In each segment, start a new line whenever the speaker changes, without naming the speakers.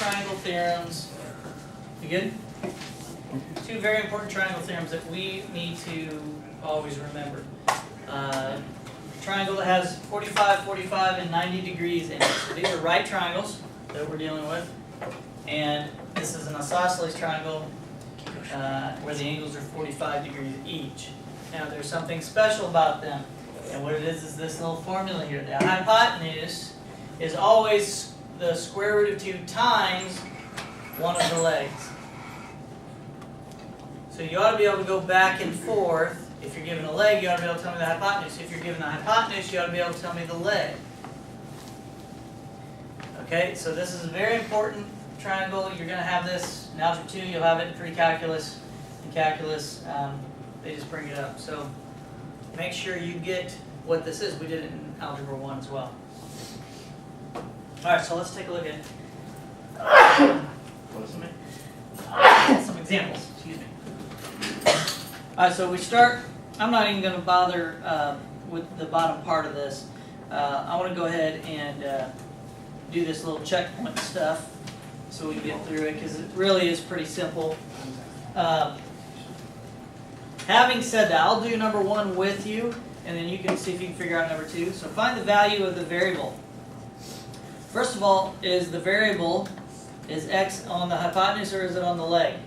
triangle theorems. You good? Two very important triangle theorems that we need to always remember. Triangle that has 45, 45, and 90 degrees in it. So these are right triangles that we're dealing with. And this is an isosceles triangle where the angles are 45 degrees each. Now there's something special about them. And what it is this little formula here. The hypotenuse is always the square root of 2 times one of the legs. So you ought to be able to go back and forth. If you're given a leg, you ought to be able to tell me the hypotenuse. If you're given the hypotenuse, you ought to be able to tell me the leg. Okay, so this is a very important triangle. You're going to have this in Algebra 2. You'll have it in pre-calculus. In calculus, they just bring it up. So make sure you get what this is. We did it in Algebra 1 as well. Alright, so let's take a look at some examples. Excuse me. Alright, so we start. I'm not even going to bother with the bottom part of this. I want to go ahead and do this little checkpoint stuff so we can get through it because it really is pretty simple. Having said that, I'll do number 1 with you, and then you can see if you can figure out number 2. So find the value of the variable. First of all, is the variable, is x on the hypotenuse or is it on the leg?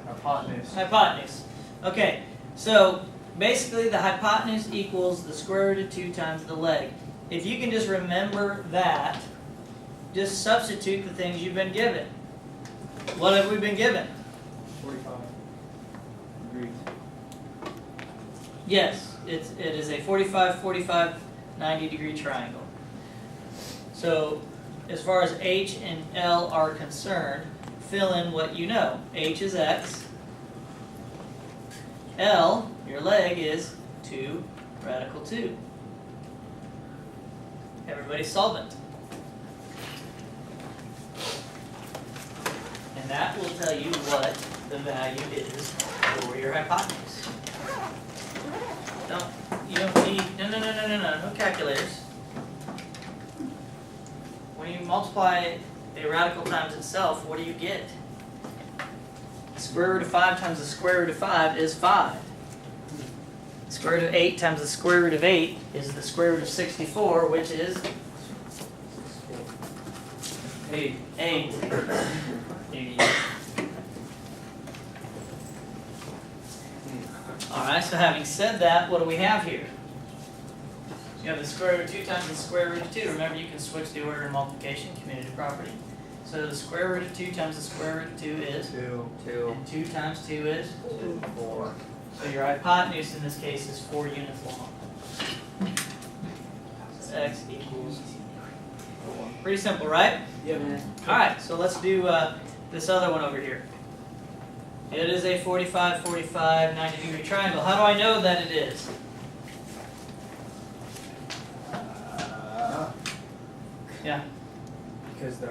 Hypotenuse.
Hypotenuse. Okay, so basically the hypotenuse equals the square root of 2 times the leg. If you can just remember that, just substitute the things you've been given. What have we been given?
45 degrees.
Yes, it is a 45, 45, 90 degree triangle. So as far as H and L are concerned, fill in what you know. H is x. L, your leg, is 2 radical 2. Everybody solvent. And that will tell you what the value is for your hypotenuse. You don't need, no calculators. When you multiply a radical times itself, what do you get? The square root of 5 times the square root of 5 is 5. The square root of 8 times the square root of 8 is the square root of 64, which is 8. Alright, so having said that, what do we have here? You have the square root of 2 times the square root of 2. Remember, you can switch the order in multiplication, commutative property. So the square root of 2 times the square root of 2 is?
2.
And 2 times 2 is?
4.
So your hypotenuse in this case is 4 units long. So x equals 4. Pretty simple, right?
Yeah, man.
Alright, so let's do this other one over here. It is a 45, 45, 90 degree triangle. How do I know that it is? Yeah.
Because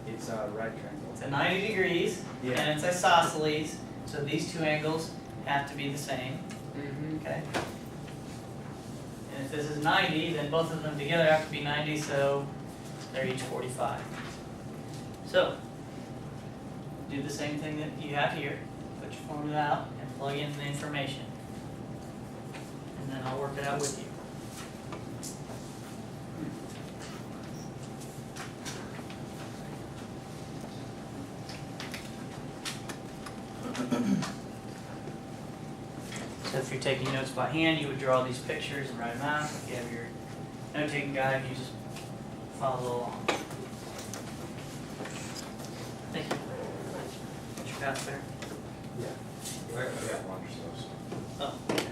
it's a right triangle.
It's a 90 degrees,
Yeah.
and it's isosceles, so these two angles have to be the same. Okay. And if this is 90, then both of them together have to be 90, so they're each 45. So, do the same thing that you have here. Put your formula out and plug in the information. And then I'll work it out with you. So if you're taking notes by hand, you would draw these pictures and write them out. If you have your note-taking guide, you just follow along. Thank you. What's your path there?
Yeah. I got lunch, so.
Oh, okay.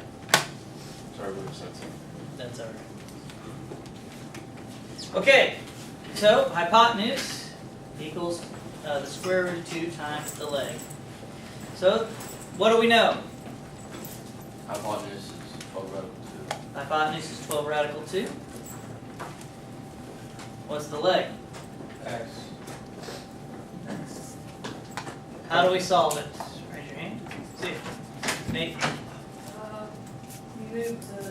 Sorry, we said something.
That's all right. Okay, so hypotenuse equals the square root of 2 times the leg. So, what do we know?
Hypotenuse is 12 radical 2.
Hypotenuse is 12 radical 2. What's the leg?
X.
How do we solve it? Raise your hand. See it. Nate?
You move the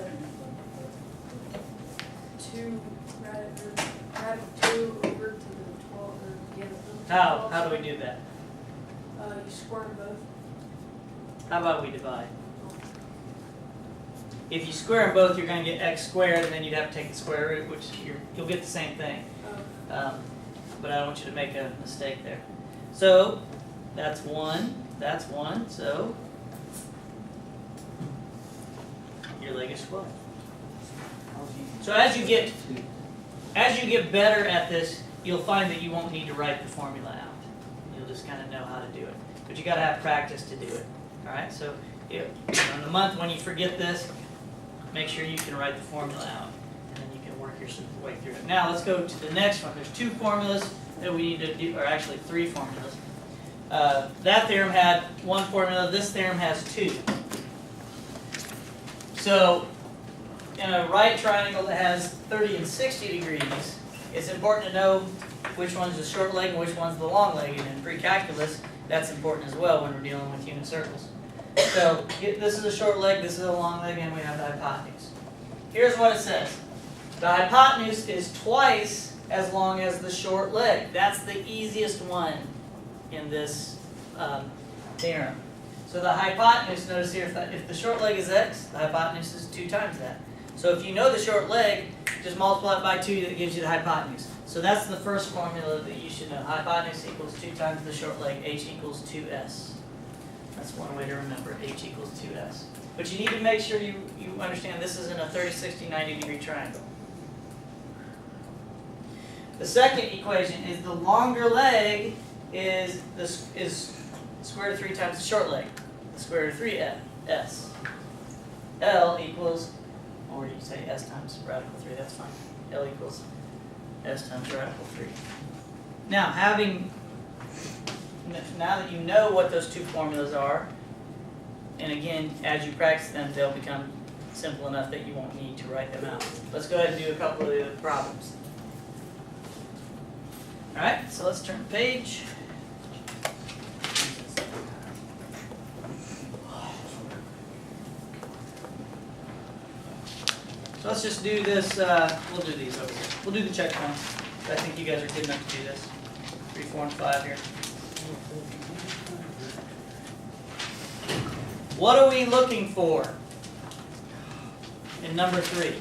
2 radical 2 over to the 12, or yeah, the
How do we do that?
You square them both.
How about we divide? If you square them both, you're going to get x squared, and then you'd have to take the square root, which you'll get the same thing. But I don't want you to make a mistake there. So that's 1, so your leg is 12. So as you get better at this, you'll find that you won't need to write the formula out. You'll just kind of know how to do it. But you got to have practice to do it. All right. So in the month when you forget this, make sure you can write the formula out, and then you can work your way through it. Now let's go to the next one. There's 2 formulas that we need to do, or actually 3 formulas. That theorem had 1 formula. This theorem has 2. So in a right triangle that has 30 and 60 degrees, it's important to know which one's the short leg and which one's the long leg. And in pre-calculus, that's important as well when we're dealing with unit circles. So this is a short leg, this is a long leg, and we have the hypotenuse. Here's what it says. The hypotenuse is twice as long as the short leg. That's the easiest one in this theorem. So the hypotenuse, notice here, if the short leg is x, the hypotenuse is 2 times that. So if you know the short leg, just multiply it by 2, that gives you the hypotenuse. So that's the first formula that you should know. Hypotenuse equals 2 times the short leg, h equals 2s. That's one way to remember, h equals 2s. But you need to make sure you understand this is in a 30, 60, 90 degree triangle. The second equation is the longer leg is square root of 3 times the short leg, the square root of 3s. L equals, or you say s times radical 3, that's fine. L equals s times radical 3. Now, now that you know what those 2 formulas are, and again, as you practice them, they'll become simple enough that you won't need to write them out. Let's go ahead and do a couple of the problems. Alright, so let's turn the page. So let's just do this, we'll do these over here. We'll do the check ones. I think you guys are good enough to do this. 3, 4, and 5 here. What are we looking for in number 3?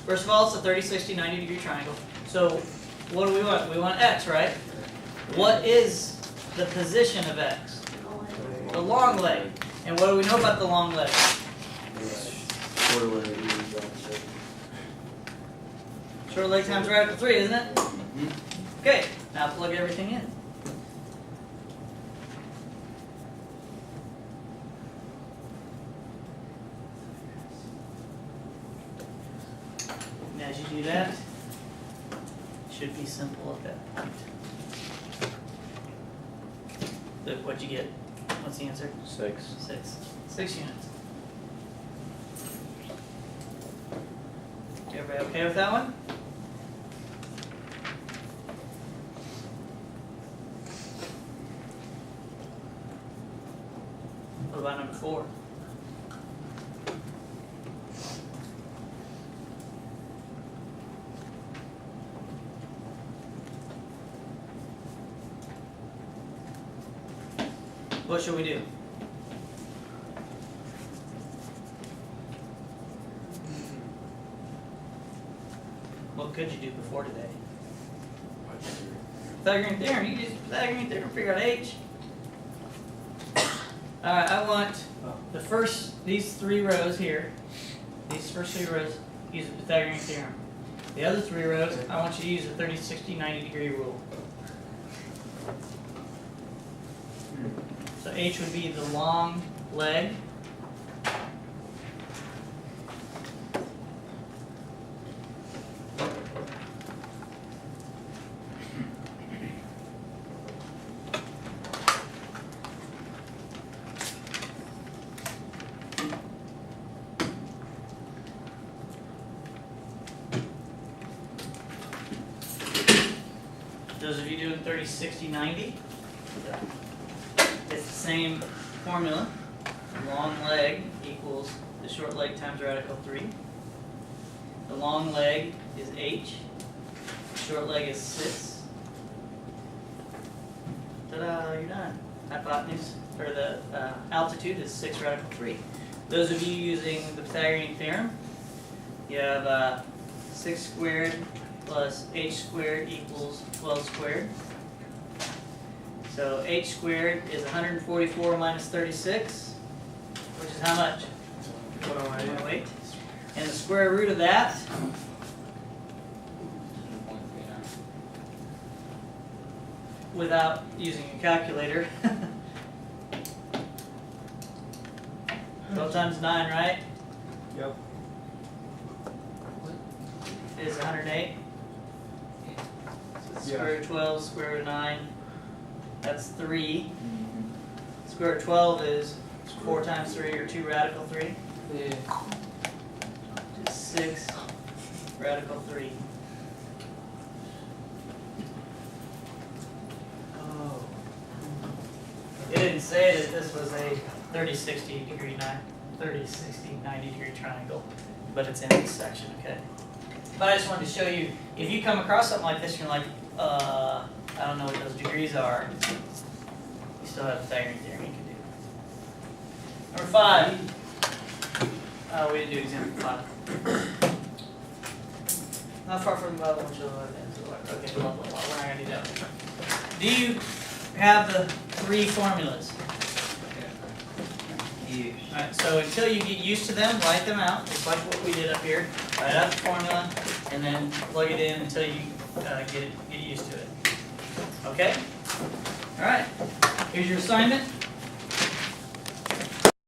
First of all, it's a 30, 60, 90 degree triangle. So what do we want? We want x, right? What is the position of x? The long leg. And what do we know about the long leg? Short leg times radical 3, isn't it? Okay, now plug everything in. And as you do that, it should be simple at that point. Look what you get. What's the answer?
6.
6 units. Everybody okay with that one? What about number 4? What should we do? What could you do before today? Pythagorean Theorem. You use Pythagorean Theorem to figure out h. Alright, I want these 3 rows here, these first 3 rows, use the Pythagorean Theorem. The other 3 rows, I want you to use the 30, 60, 90 degree rule. So h would be the long leg. Those of you doing 30, 60, 90, it's the same formula. The long leg equals the short leg times radical 3. The long leg is h. short leg is 6. Ta-da, you're done. Hypotenuse, or the altitude is 6 radical 3. Those of you using the Pythagorean Theorem, you have 6 squared plus h squared equals 12 squared. So h squared is 144 minus 36, which is how much? 108. And the square root of that without using a calculator. 12 times 9, right?
Yep.
Is 108. So
Yeah.
square root of 12, square root of 9, that's 3. Square root of 12 is 4 times 3, or 2 radical 3.
Yeah.
Just 6 radical 3. Oh. It didn't say that this was a 30, 60 degree, 90 degree triangle, but it's in this section, okay? But I just wanted to show you, if you come across something like this, you're like, I don't know what those degrees are, you still have Pythagorean theorem you can do. Number 5. We didn't do example 5. Not far from the level, which will okay, blah, blah, blah. We're not going to do that. Do you have the 3 formulas? Alright, so until you get used to them, write them out, just like what we did up here. Write out the formula, and then plug it in until you get used to it. Okay? Alright, here's your assignment.